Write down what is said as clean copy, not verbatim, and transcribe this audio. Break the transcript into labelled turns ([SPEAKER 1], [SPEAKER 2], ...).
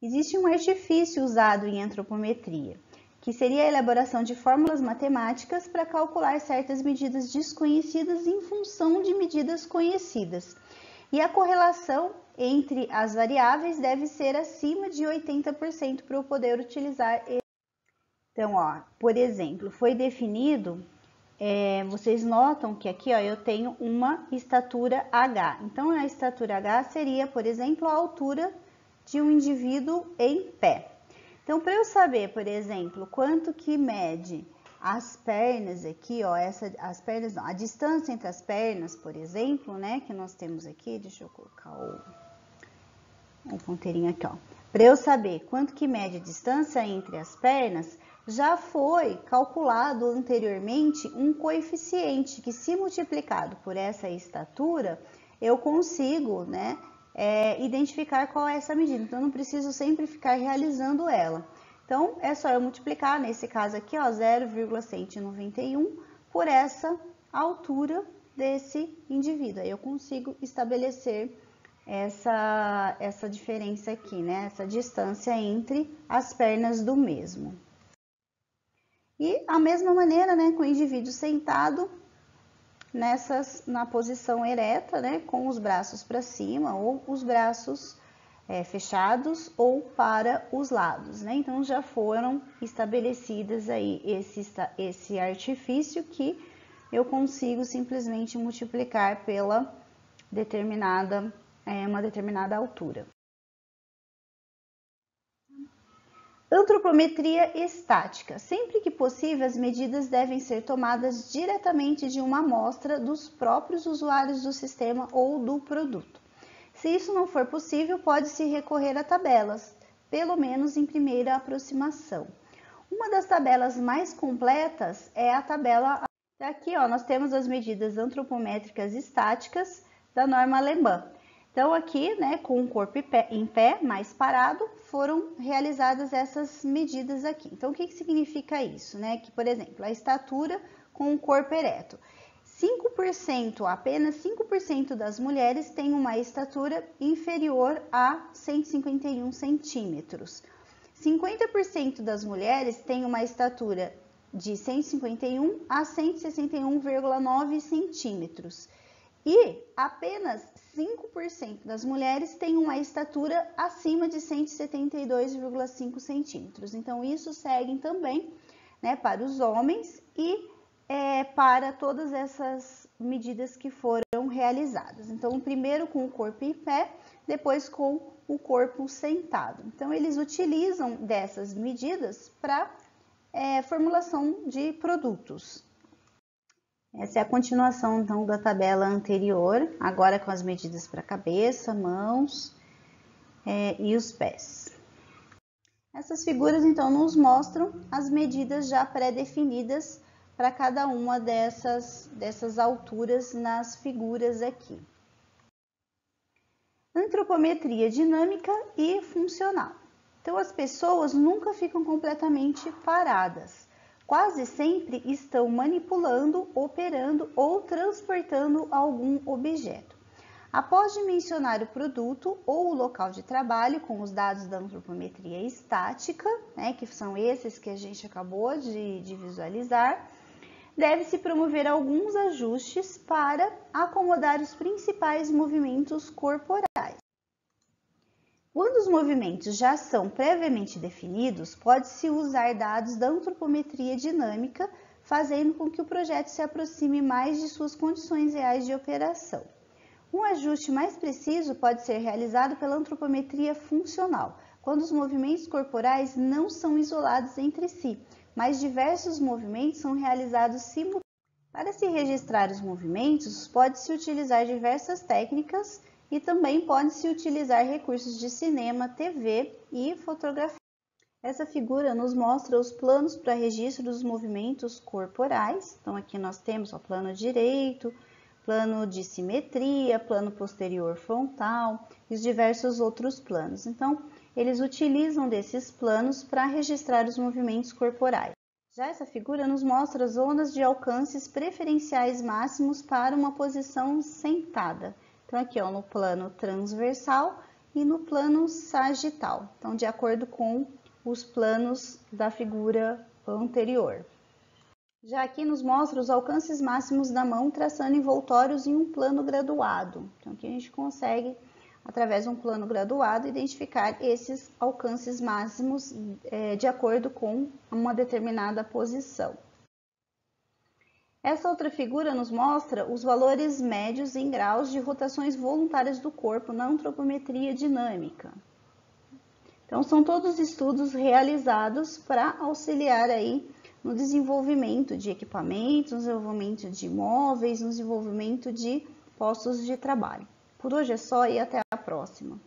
[SPEAKER 1] Existe um artifício usado em antropometria, que seria a elaboração de fórmulas matemáticas para calcular certas medidas desconhecidas em função de medidas conhecidas. E a correlação entre as variáveis deve ser acima de 80% para eu poder utilizar. Então, ó, por exemplo, foi definido, vocês notam que aqui ó, eu tenho uma estatura H. Então, a estatura H seria, por exemplo, a altura de um indivíduo em pé. Então, para eu saber, por exemplo, quanto que mede as pernas aqui, ó, as pernas não, a distância entre as pernas, por exemplo, né, que nós temos aqui, deixa eu colocar o ponteirinho aqui, ó. Para eu saber quanto que mede a distância entre as pernas, já foi calculado anteriormente um coeficiente que, se multiplicado por essa estatura, eu consigo, né, identificar qual é essa medida. Então, eu não preciso sempre ficar realizando ela. Então, é só eu multiplicar, nesse caso aqui, ó, 0,191 por essa altura desse indivíduo. Aí eu consigo estabelecer essa diferença aqui, né? Essa distância entre as pernas do mesmo. E a mesma maneira, né, com o indivíduo sentado na posição ereta, né, com os braços para cima ou os braços fechados ou para os lados, né? Então já foram estabelecidas aí esse artifício que eu consigo simplesmente multiplicar pela uma determinada altura. Antropometria estática. Sempre que possível, as medidas devem ser tomadas diretamente de uma amostra dos próprios usuários do sistema ou do produto. Se isso não for possível, pode-se recorrer a tabelas, pelo menos em primeira aproximação. Uma das tabelas mais completas é a tabela. Aqui, ó, nós temos as medidas antropométricas estáticas da norma alemã. Então, aqui, né, com o corpo em pé, mais parado, foram realizadas essas medidas aqui. Então, o que significa isso, né? Que, por exemplo, a estatura com o corpo ereto. 5%, apenas 5% das mulheres têm uma estatura inferior a 151 centímetros. 50% das mulheres têm uma estatura de 151 a 161,9 centímetros. E apenas 5% das mulheres têm uma estatura acima de 172,5 centímetros. Então, isso segue também, né, para os homens e para todas essas medidas que foram realizadas. Então, primeiro com o corpo em pé, depois com o corpo sentado. Então, eles utilizam dessas medidas para formulação de produtos. Essa é a continuação, então, da tabela anterior, agora com as medidas para a cabeça, mãos e os pés. Essas figuras, então, nos mostram as medidas já pré-definidas para cada uma dessas alturas nas figuras aqui. Antropometria dinâmica e funcional. Então, as pessoas nunca ficam completamente paradas. Quase sempre estão manipulando, operando ou transportando algum objeto. Após dimensionar o produto ou o local de trabalho com os dados da antropometria estática, né, que são esses que a gente acabou de visualizar, deve-se promover alguns ajustes para acomodar os principais movimentos corporais. Quando os movimentos já são previamente definidos, pode-se usar dados da antropometria dinâmica, fazendo com que o projeto se aproxime mais de suas condições reais de operação. Um ajuste mais preciso pode ser realizado pela antropometria funcional, quando os movimentos corporais não são isolados entre si, mas diversos movimentos são realizados simultaneamente. Para se registrar os movimentos, pode-se utilizar diversas técnicas e também pode-se utilizar recursos de cinema, TV e fotografia. Essa figura nos mostra os planos para registro dos movimentos corporais. Então, aqui nós temos o plano direito, plano de simetria, plano posterior frontal e os diversos outros planos. Então, eles utilizam desses planos para registrar os movimentos corporais. Já essa figura nos mostra zonas de alcances preferenciais máximos para uma posição sentada. Então, aqui ó, no plano transversal e no plano sagital, então de acordo com os planos da figura anterior. Já aqui nos mostra os alcances máximos da mão traçando envoltórios em um plano graduado. Então aqui a gente consegue, através de um plano graduado, identificar esses alcances máximos de acordo com uma determinada posição. Essa outra figura nos mostra os valores médios em graus de rotações voluntárias do corpo na antropometria dinâmica. Então, são todos estudos realizados para auxiliar aí no desenvolvimento de equipamentos, no desenvolvimento de móveis, no desenvolvimento de postos de trabalho. Por hoje é só e até a próxima.